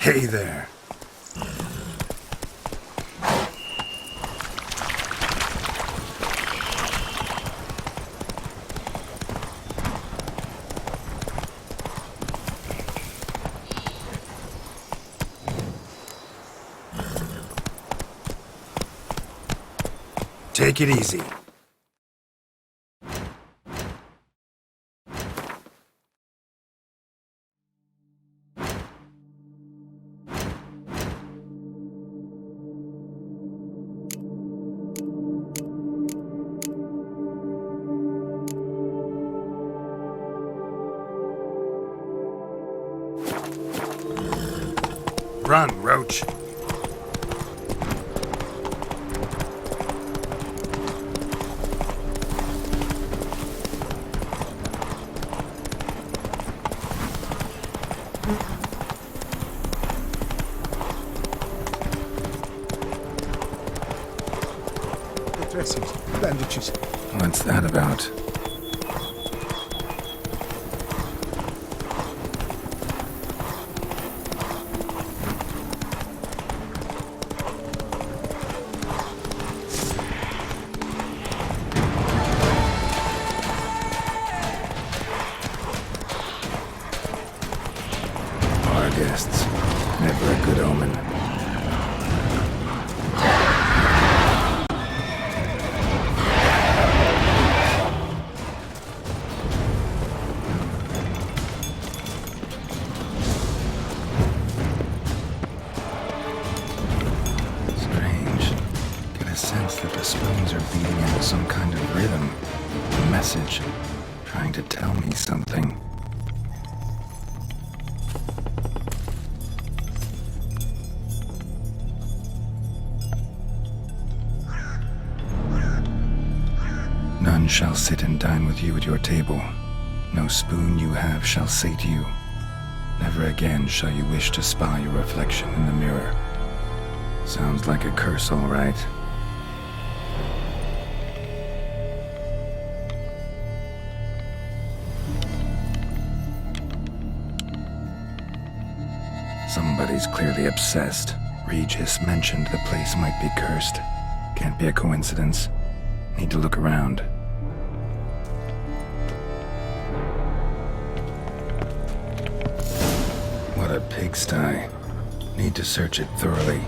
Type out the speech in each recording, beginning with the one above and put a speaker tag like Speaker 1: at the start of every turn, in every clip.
Speaker 1: Hey there. Take it easy. Run, Roach.
Speaker 2: Dressings, bandages.
Speaker 1: What's that about? Our guests. Never a good omen. That the spoons are beating into some kind of rhythm, a message, trying to tell me something. None shall sit and dine with you at your table. No spoon you have shall say to you, never again shall you wish to spy your reflection in the mirror. Sounds like a curse, all right. Somebody's clearly obsessed. Regis mentioned the place might be cursed. Can't be a coincidence. Need to look around. What a pigsty. Need to search it thoroughly.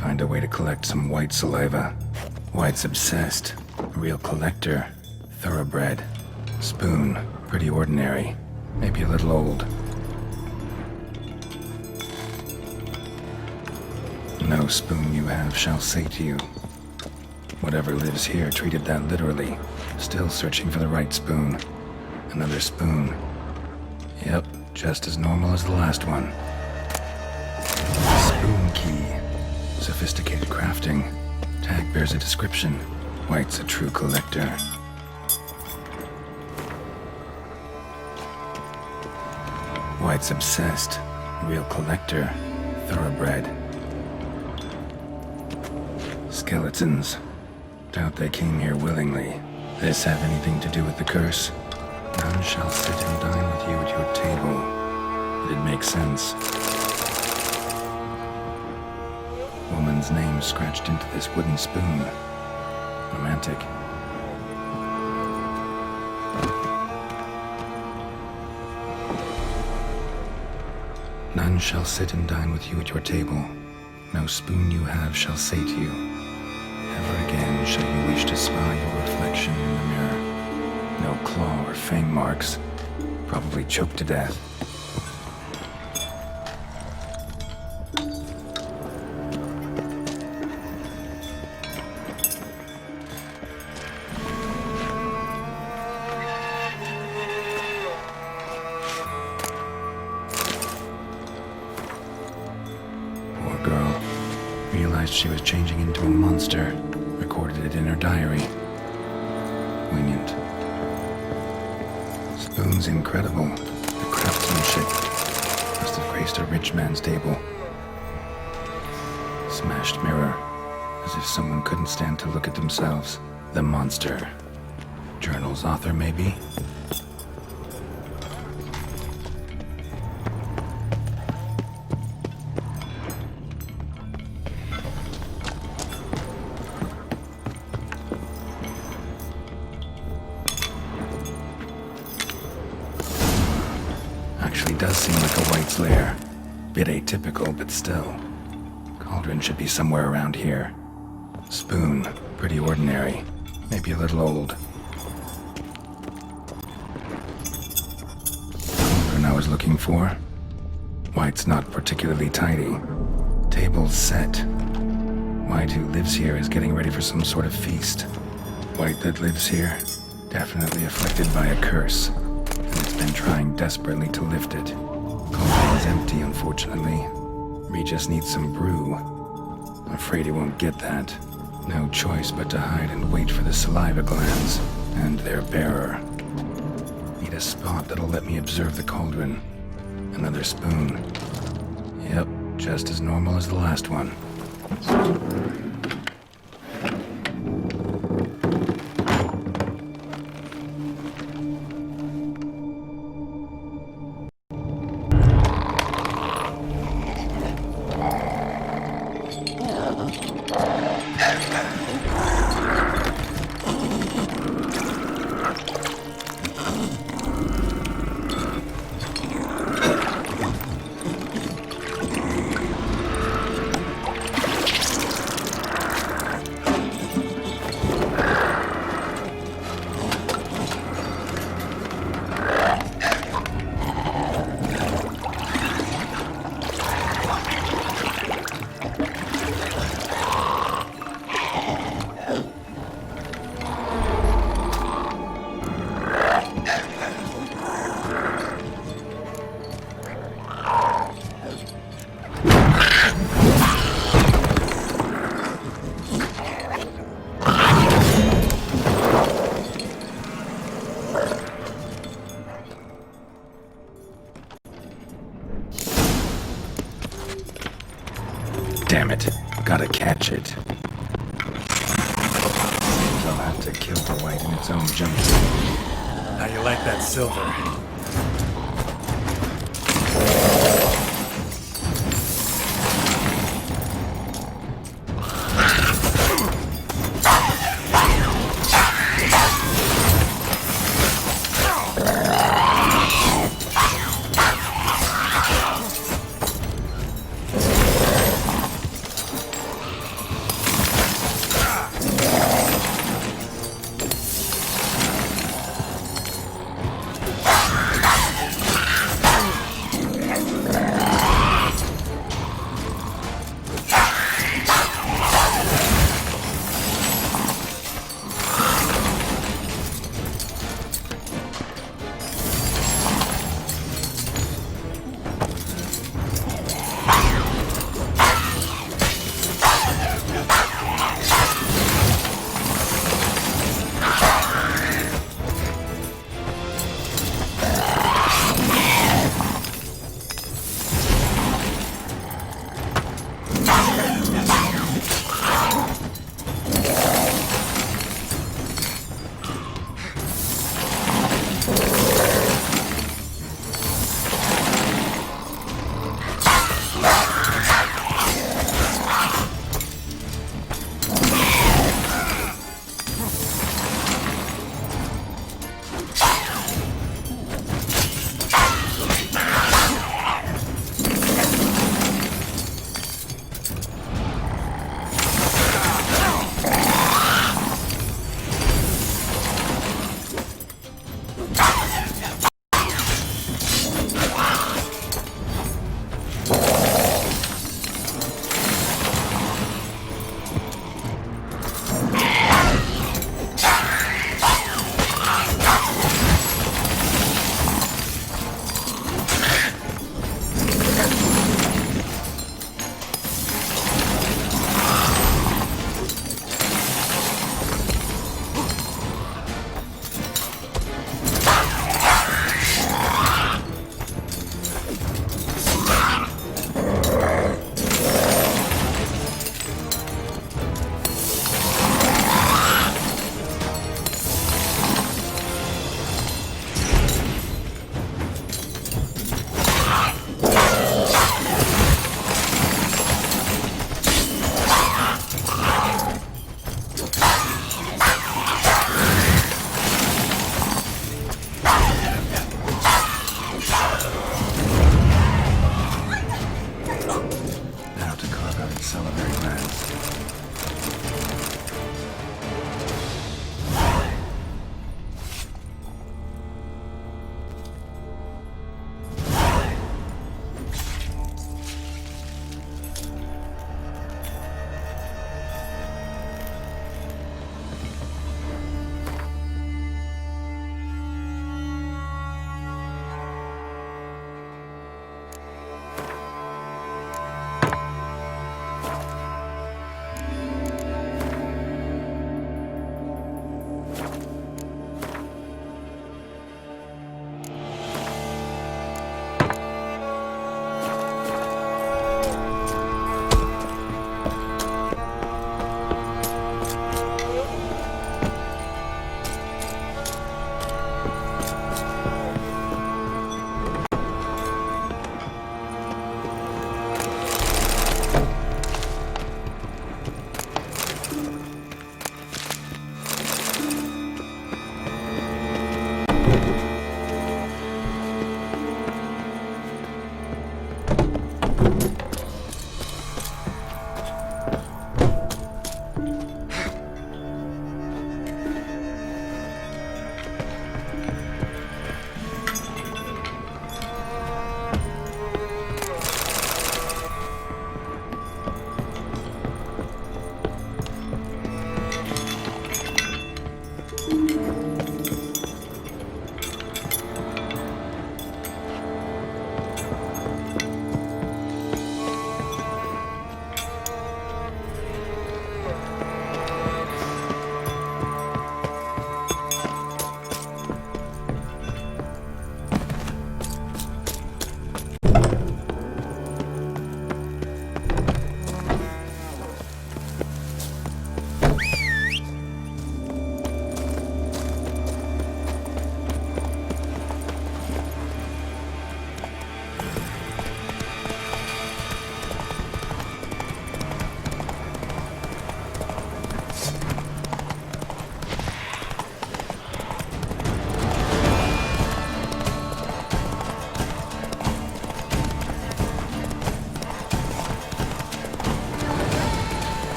Speaker 1: Find a way to collect some white saliva. White's obsessed. A real collector. Thoroughbred. Spoon. Pretty ordinary. Maybe a little old. No spoon you have shall say to you. Whatever lives here treated that literally. Still searching for the right spoon. Another spoon. Yep, just as normal as the last one. Spoon key. Sophisticated crafting. Tag bears a description. White's a true collector. White's obsessed. Real collector. Thoroughbred. Skeletons. Doubt they came here willingly. This have anything to do with the curse? None shall sit and dine with you at your table. It'd make sense. Woman's name scratched into this wooden spoon. Romantic. None shall sit and dine with you at your table. No spoon you have shall say to you, never again shall you wish to spy your reflection in the mirror. No claw or fang marks. Probably choked to death. Poor girl. Realized she was changing into a monster. Recorded it in her diary. Poignant. Spoon's incredible. The craftsmanship must have graced a rich man's table. Smashed mirror. As if someone couldn't stand to look at themselves. The monster. Journal's author, maybe? does seem like a white's lair. Bit atypical, but still. Cauldron should be somewhere around here. Spoon, pretty ordinary. Maybe a little old. Cauldron I was looking for. White's not particularly tidy. Table's set. White who lives here is getting ready for some sort of feast. White that lives here, definitely afflicted by a curse, and it's been trying desperately to lift it. Cauldron is empty, unfortunately. Regis needs some brew. I'm afraid he won't get that. No choice but to hide and wait for the saliva glands and their bearer. Need a spot that'll let me observe the cauldron. Another spoon. Yep, just as normal as the last one. Damn it. Gotta catch it. Seems I'll have to kill the white in its own jumpsuit.
Speaker 3: How you like that silver?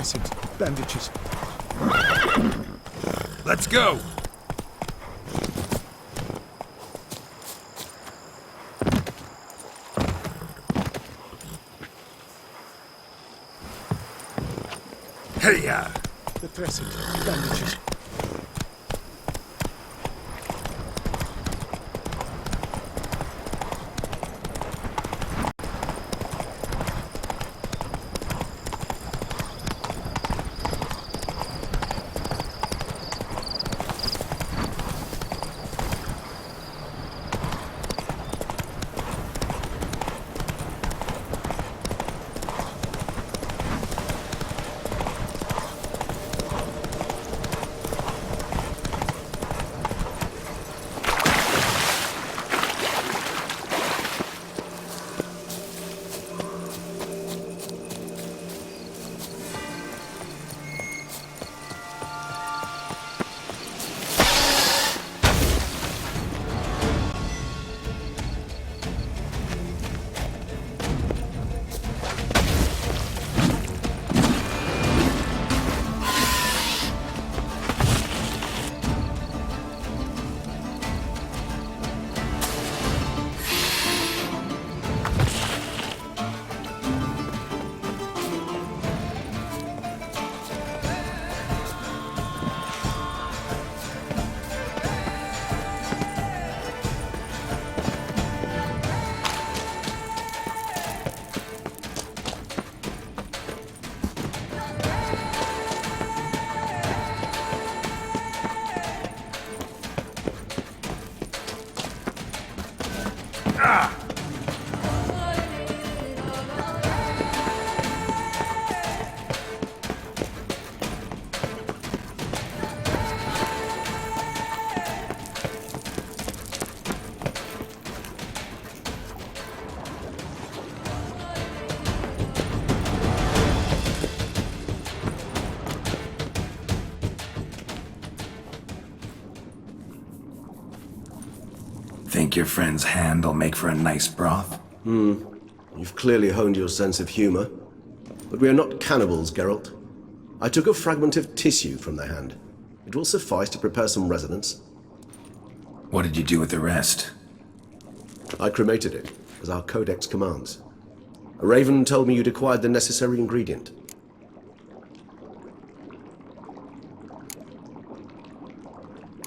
Speaker 2: dressings, bandages.
Speaker 3: Let's go! Hey-ya!
Speaker 2: The dressings, bandages.
Speaker 1: Think your friend's hand will make for a nice broth?
Speaker 4: You've clearly honed your sense of humor. But we are not cannibals, Geralt. I took a fragment of tissue from their hand. It will suffice to prepare some resonance.
Speaker 1: What did you do with the rest?
Speaker 4: I cremated it, as our codex commands. A raven told me you'd acquired the necessary ingredient.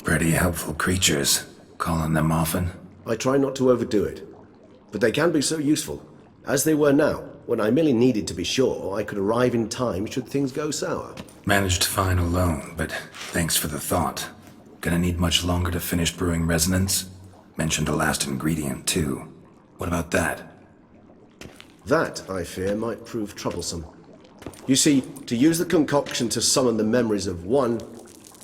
Speaker 1: Pretty helpful creatures. Calling them often?
Speaker 4: I try not to overdo it, but they can be so useful, as they were now, when I merely needed to be sure I could arrive in time should things go sour.
Speaker 1: Managed fine alone, but thanks for the thought. Gonna need much longer to finish brewing resonance? Mentioned the last ingredient, too. What about that?
Speaker 4: That, I fear, might prove troublesome. You see, to use the concoction to summon the memories of one,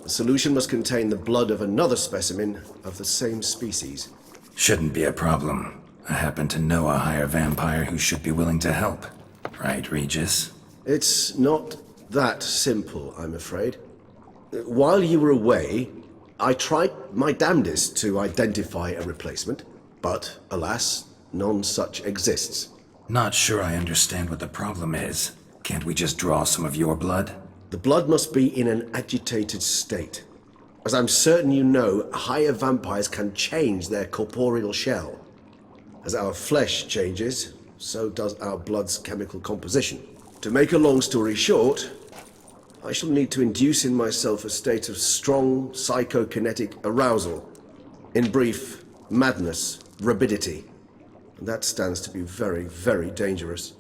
Speaker 4: the solution must contain the blood of another specimen of the same species.
Speaker 1: Shouldn't be a problem. I happen to know a higher vampire who should be willing to help. Right, Regis?
Speaker 4: It's not that simple, I'm afraid. While you were away, I tried my damnedest to identify a replacement, but alas, none such exists.
Speaker 1: Not sure I understand what the problem is. Can't we just draw some of your blood?
Speaker 4: The blood must be in an agitated state. As I'm certain you know, higher vampires can change their corporeal shell. As our flesh changes, so does our blood's chemical composition. To make a long story short, I shall need to induce in myself a state of strong psychokinetic arousal. In brief, madness, rabidity. And that stands to be very, very dangerous.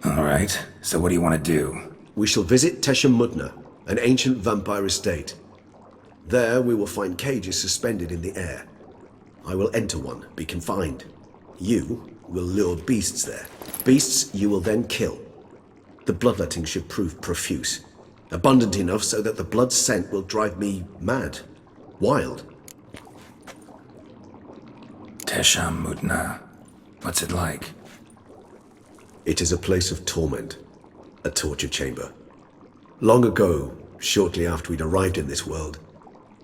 Speaker 1: All right, so what do you want to do?
Speaker 4: We shall visit Teshamudna, an ancient vampire estate. There we will find cages suspended in the air. I will enter one, be confined. You will lure beasts there. Beasts you will then kill. The bloodletting should prove profuse. Abundant enough so that the blood scent will drive me mad. Wild.
Speaker 1: Teshamudna. What's it like?
Speaker 4: It is a place of torment. A torture chamber. Long ago, shortly after we'd arrived in this world,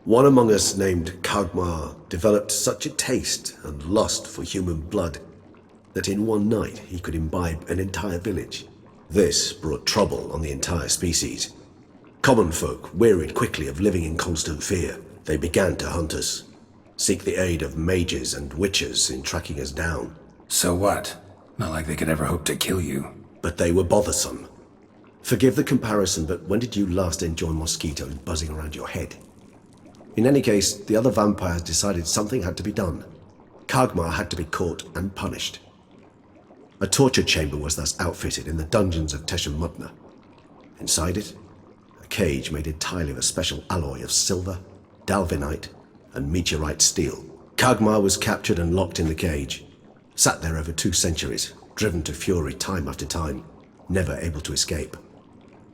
Speaker 4: one among us named Kagmar developed such a taste and lust for human blood that in one night he could imbibe an entire village. This brought trouble on the entire species. Common folk wearied quickly of living in constant fear. They began to hunt us, seek the aid of mages and witches in tracking us down.
Speaker 1: So what? Not like they could ever hope to kill you.
Speaker 4: But they were bothersome. Forgive the comparison, but when did you last enjoy mosquitoes buzzing around your head? In any case, the other vampires decided something had to be done. Kagmar had to be caught and punished. A torture chamber was thus outfitted in the dungeons of Teşemutna. Inside it, a cage made entirely of a special alloy of silver, dalvinite, and meteorite steel. Kagmar was captured and locked in the cage, sat there over 2 centuries, driven to fury time after time, never able to escape.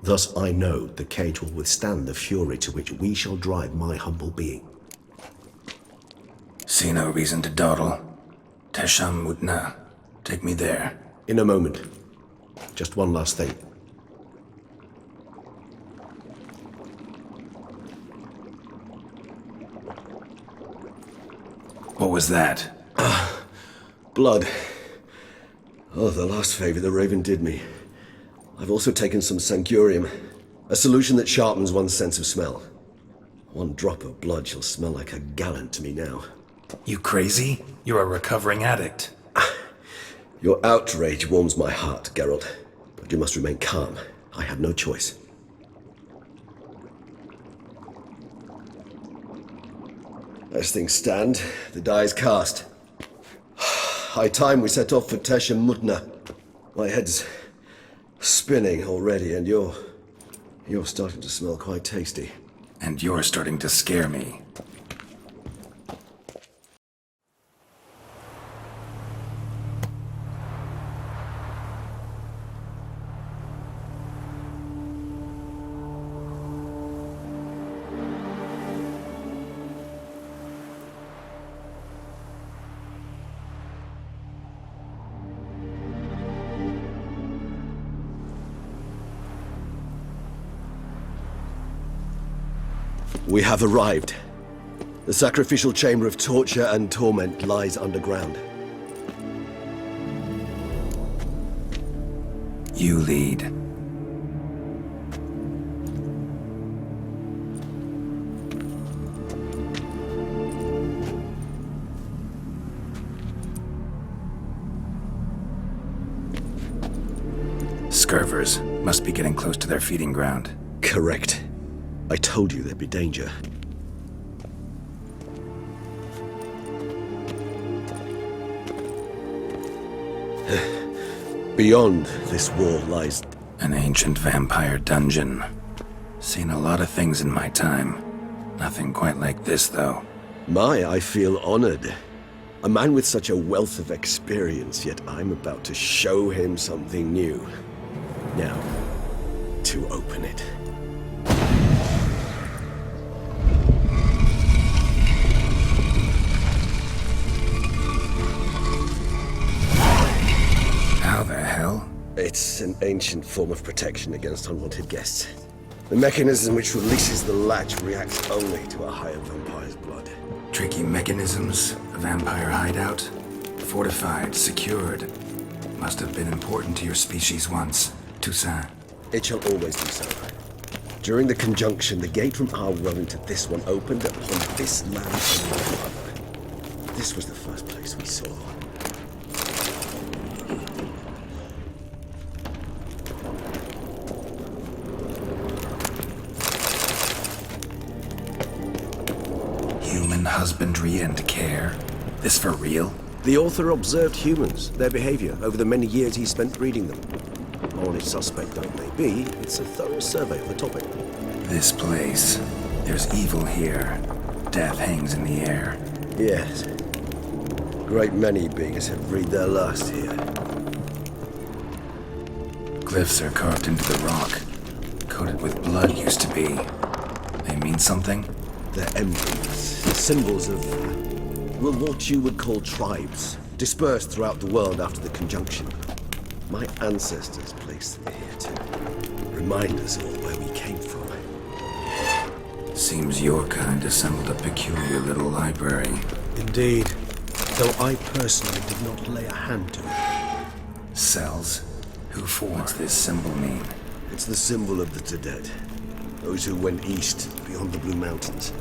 Speaker 4: Thus I know the cage will withstand the fury to which we shall drive my humble being.
Speaker 1: See no reason to dawdle. Teşemutna. Take me there.
Speaker 4: In a moment. Just one last thing.
Speaker 1: What was that?
Speaker 4: Blood. Oh, the last favor the Raven did me. I've also taken some Sancurium, a solution that sharpens one's sense of smell. 1 drop of blood shall smell like a gallon to me now.
Speaker 1: You crazy? You're a recovering addict.
Speaker 4: Your outrage warms my heart, Geralt. But you must remain calm. I have no choice. As things stand, the die is cast. High time we set off for Teşemutna. My head's spinning already, and you're starting to smell quite tasty.
Speaker 1: And you're starting to scare me.
Speaker 4: We have arrived. The sacrificial chamber of torture and torment lies underground.
Speaker 1: You lead. Scurvers must be getting close to their feeding ground.
Speaker 4: Correct. I told you there'd be danger. Beyond this wall lies...
Speaker 1: An ancient vampire dungeon. Seen a lot of things in my time. Nothing quite like this, though.
Speaker 4: I feel honored. A man with such a wealth of experience, yet I'm about to show him something new. Now, to open it.
Speaker 1: How the hell?
Speaker 4: It's an ancient form of protection against unwanted guests. The mechanism which releases the latch reacts only to a higher vampire's blood.
Speaker 1: Tricky mechanisms, a vampire hideout. Fortified, secured. Must have been important to your species once, Toussaint.
Speaker 4: It shall always be so. During the conjunction, the gate from our world into this one opened upon this land and no other. This was the first place we saw.
Speaker 1: Human husbandry and care. This for real?
Speaker 4: The author observed humans, their behavior, over the many years he spent breeding them. Honest suspect though it may be, it's a thorough survey of the topic.
Speaker 1: This place. There's evil here. Death hangs in the air.
Speaker 4: Yes. Great many beings have breathed their last here.
Speaker 1: Glyphs are carved into the rock. Coated with blood used to be. They mean something?
Speaker 4: They're emblems, symbols of, well, what you would call tribes, dispersed throughout the world after the conjunction. My ancestors placed them here to remind us all where we came from.
Speaker 1: Seems your kind assembled a peculiar little library.
Speaker 2: Indeed, though I personally did not lay a hand to it.
Speaker 1: Cells? Who for? What's this symbol mean?
Speaker 4: It's the symbol of the dead. Those who went east, beyond the Blue Mountains.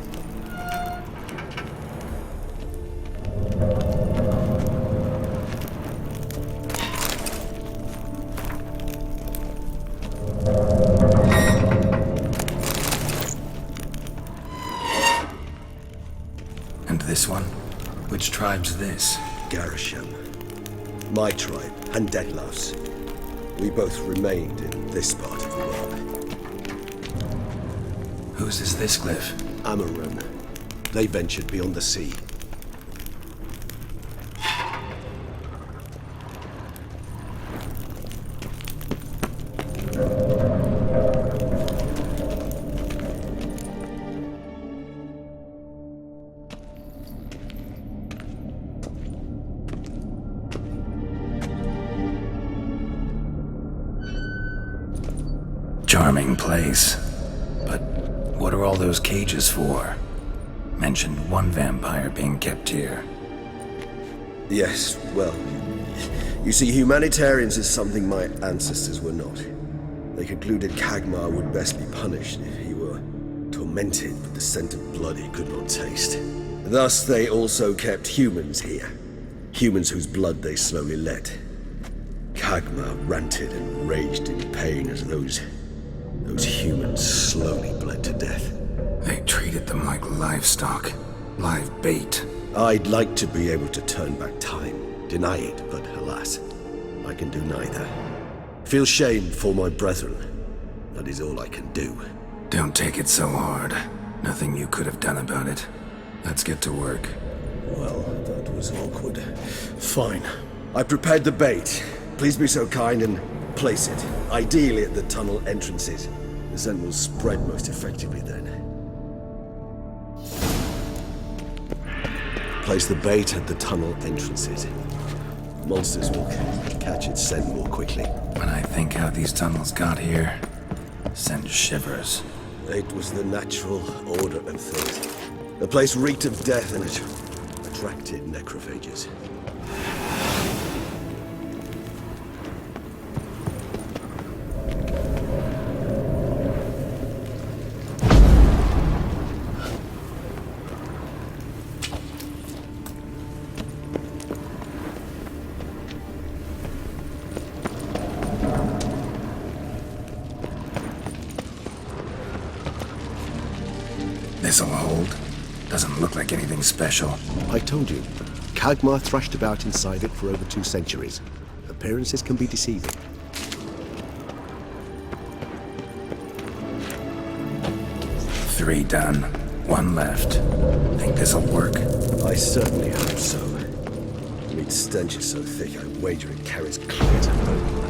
Speaker 1: And this one? Which tribe's this?
Speaker 4: Garisham. My tribe, and DETTLAFF's. We both remained in this part of the world.
Speaker 1: Whose is this cliff?
Speaker 4: Amaran. They ventured beyond the sea.
Speaker 1: Charming place. But what are all those cages for? Mentioned one vampire being kept here.
Speaker 4: Yes, well, you see, humanitarians is something my ancestors were not. They concluded Kagmar would best be punished if he were tormented with the scent of blood he could not taste. Thus, they also kept humans here. Humans whose blood they slowly let. Kagmar ranted and raged in pain as those humans slowly bled to death.
Speaker 1: They treated them like livestock. Live bait.
Speaker 4: I'd like to be able to turn back time, deny it, but alas, I can do neither. Feel shame for my brethren. That is all I can do.
Speaker 1: Don't take it so hard. Nothing you could have done about it. Let's get to work.
Speaker 4: Well, that was awkward. Fine. I prepared the bait. Please be so kind and place it, ideally at the tunnel entrances. The scent will spread most effectively then. Place the bait at the tunnel entrances. Monsters will catch its scent more quickly.
Speaker 1: When I think how these tunnels got here, send shivers.
Speaker 4: It was the natural order of things. The place reeked of death and it attracted necrophages.
Speaker 1: This'll hold. Doesn't look like anything special.
Speaker 5: I told you, Kagmar thrashed about inside it for over 2 centuries. Appearances can be deceiving.
Speaker 1: Three done. One left. Think this'll work?
Speaker 4: I certainly hope so. The meat stench is so thick, I wager it carries clear to bone blood.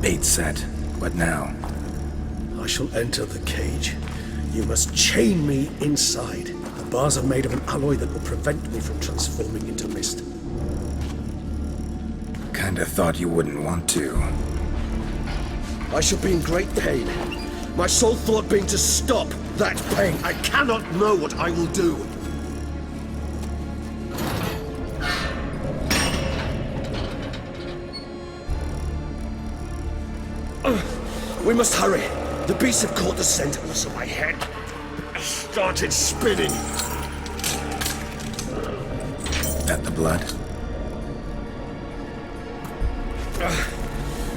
Speaker 1: Bait set. What now?
Speaker 2: I shall enter the cage. You must chain me inside. The bars are made of an alloy that will prevent me from transforming into mist.
Speaker 1: Kinda thought you wouldn't want to.
Speaker 4: I shall be in great pain. My sole thought being to stop that pain. I cannot know what I will do. We must hurry. The beasts have caught the scent, also my head started spinning.
Speaker 1: That the blood?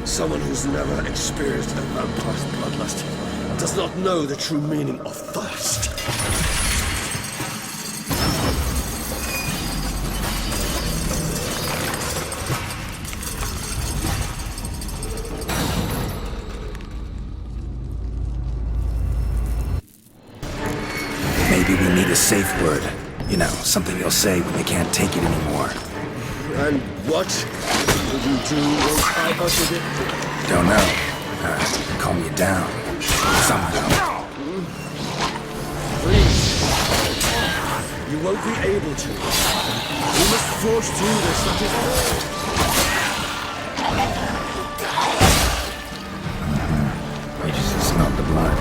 Speaker 4: Someone who's never experienced a vampire's bloodlust does not know the true meaning of thirst.
Speaker 1: Maybe we need a safe word. You know, something you'll say when you can't take it anymore.
Speaker 4: And what will you do once I uttered it?
Speaker 1: Don't know. Calm you down. Somehow.
Speaker 4: Please. You won't be able to. We must force through this, that is all.
Speaker 1: You just smelled the blood.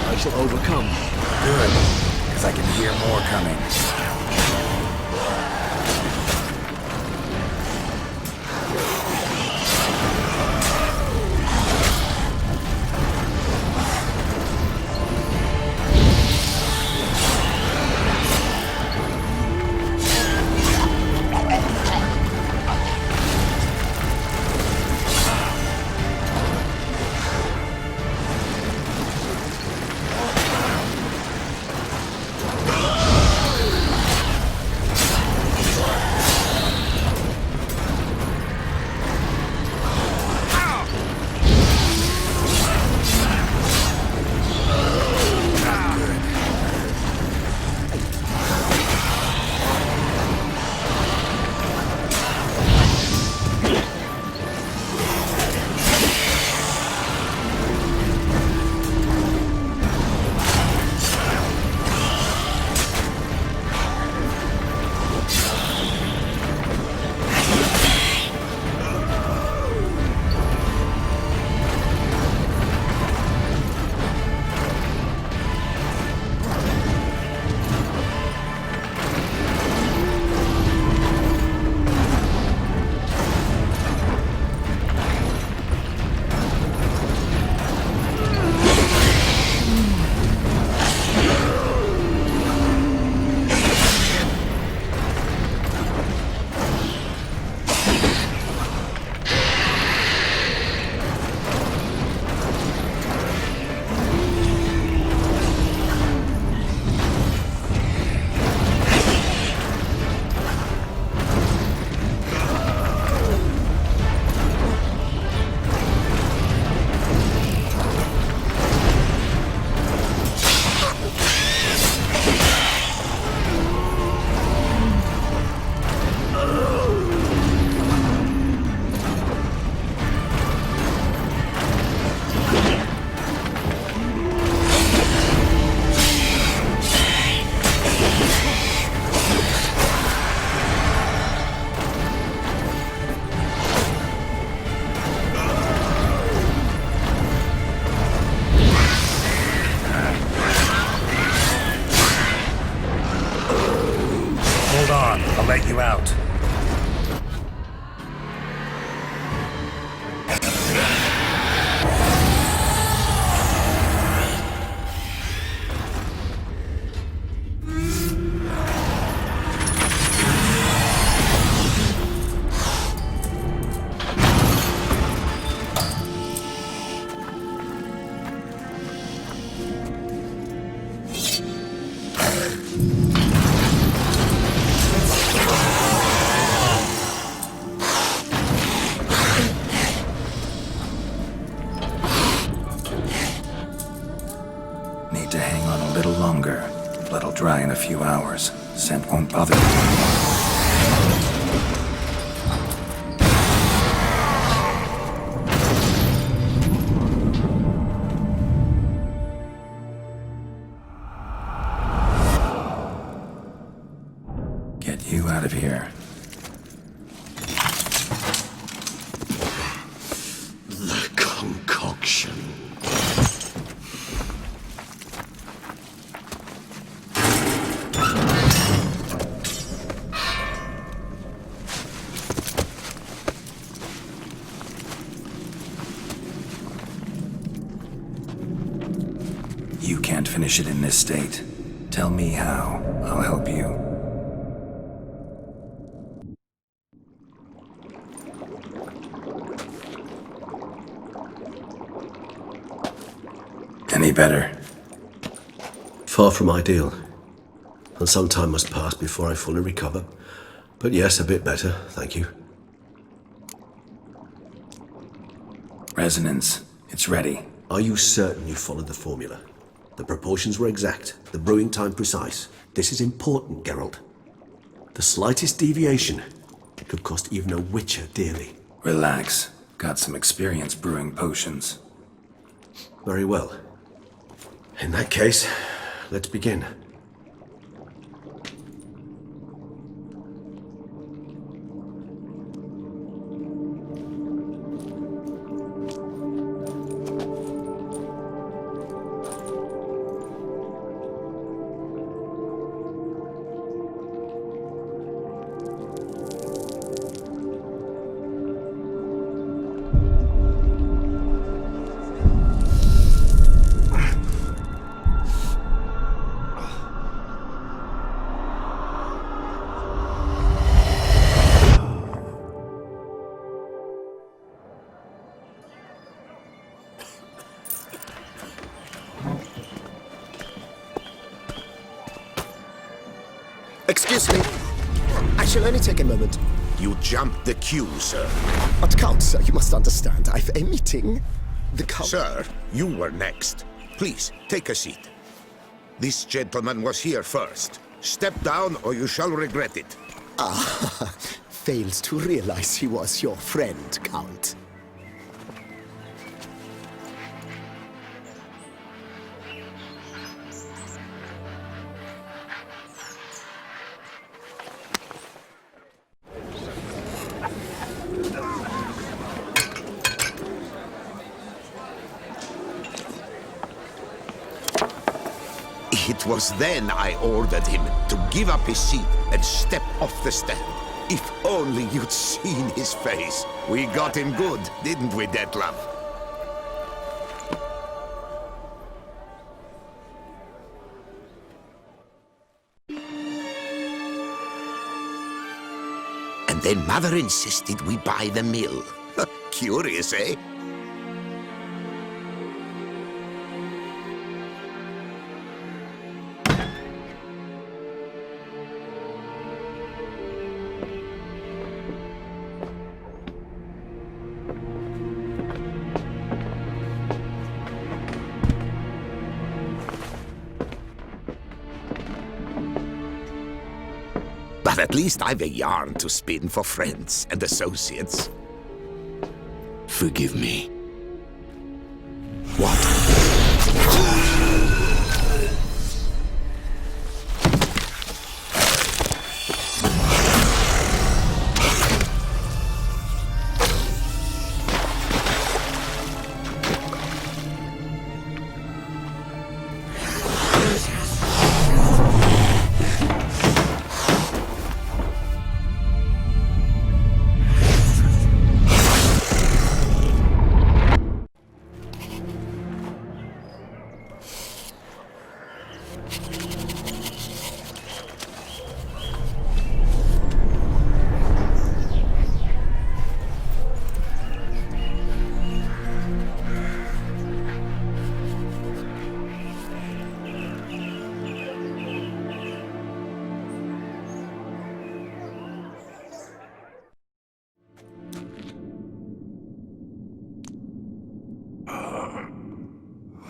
Speaker 5: I shall overcome.
Speaker 3: Good, because I can hear more coming. Hold on, I'll let you out. Need to hang on a little longer. Blood'll dry in a few hours. Scent won't bother you. Get you out of here.
Speaker 4: The concoction.
Speaker 1: You can't finish
Speaker 3: finish it in this state. Tell me how. I'll help you. Any better?
Speaker 5: Far from ideal. And some time must pass before I fully recover. But yes, a bit better, thank you.
Speaker 3: Resonance. It's ready.
Speaker 5: Are you certain you followed the formula? The proportions were exact, the brewing time precise. This is important, Geralt. The slightest deviation could cost even a witcher dearly.
Speaker 3: Relax. Got some experience brewing potions.
Speaker 5: Very well. In that case, let's begin.
Speaker 6: Excuse me. I shall only take a moment.
Speaker 7: You jumped the queue, sir.
Speaker 6: But Count, sir, you must understand. I've a meeting. The Count...
Speaker 7: Sir, you were next. Please, take a seat. This gentleman was here first. Step down or you shall regret it.
Speaker 6: Ah, fails to realize he was your friend, Count.
Speaker 7: It was then I ordered him to give up his seat and step off the stand. If only you'd seen his face. We got him good, didn't we, DETTLAFF? And then Mother insisted we buy the mill. Curious, eh? But at least I've a yarn to spin for friends and associates.
Speaker 8: Forgive me.
Speaker 7: What?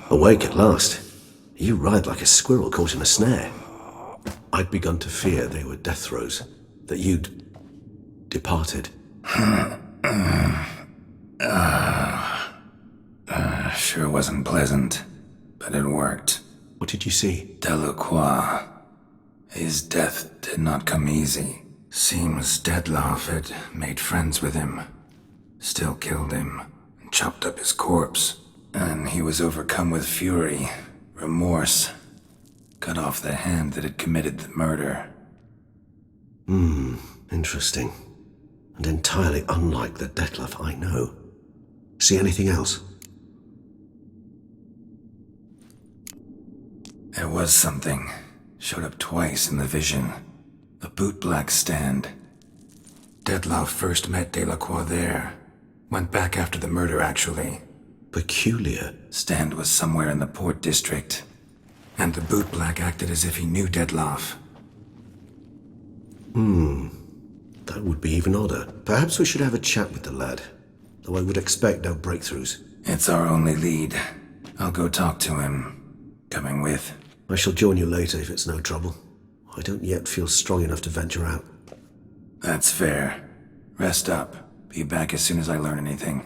Speaker 5: Awake at last. You ride like a squirrel caught in a snare. I'd begun to fear they were death throes, that you'd departed.
Speaker 3: Sure wasn't pleasant, but it worked.
Speaker 5: What did you see?
Speaker 3: Delacroix. His death did not come easy. Seems DETTLAFF had made friends with him, still killed him, and chopped up his corpse. And he was overcome with fury, remorse, cut off the hand that had committed the murder.
Speaker 5: Interesting. And entirely unlike the DETTLAFF I know. See anything else?
Speaker 3: There was something. Showed up twice in the vision. A bootblack stand. Dettlaff first met Delacroix there. Went back after the murder, actually.
Speaker 5: Peculiar.
Speaker 3: Stand was somewhere in the Port District. And the bootblack acted as if he knew Dettlaff.
Speaker 5: That would be even odder. Perhaps we should have a chat with the lad. Though I would expect no breakthroughs.
Speaker 3: It's our only lead. I'll go talk to him. Coming with?
Speaker 5: I shall join you later if it's no trouble. I don't yet feel strong enough to venture out.
Speaker 3: That's fair. Rest up. Be back as soon as I learn anything.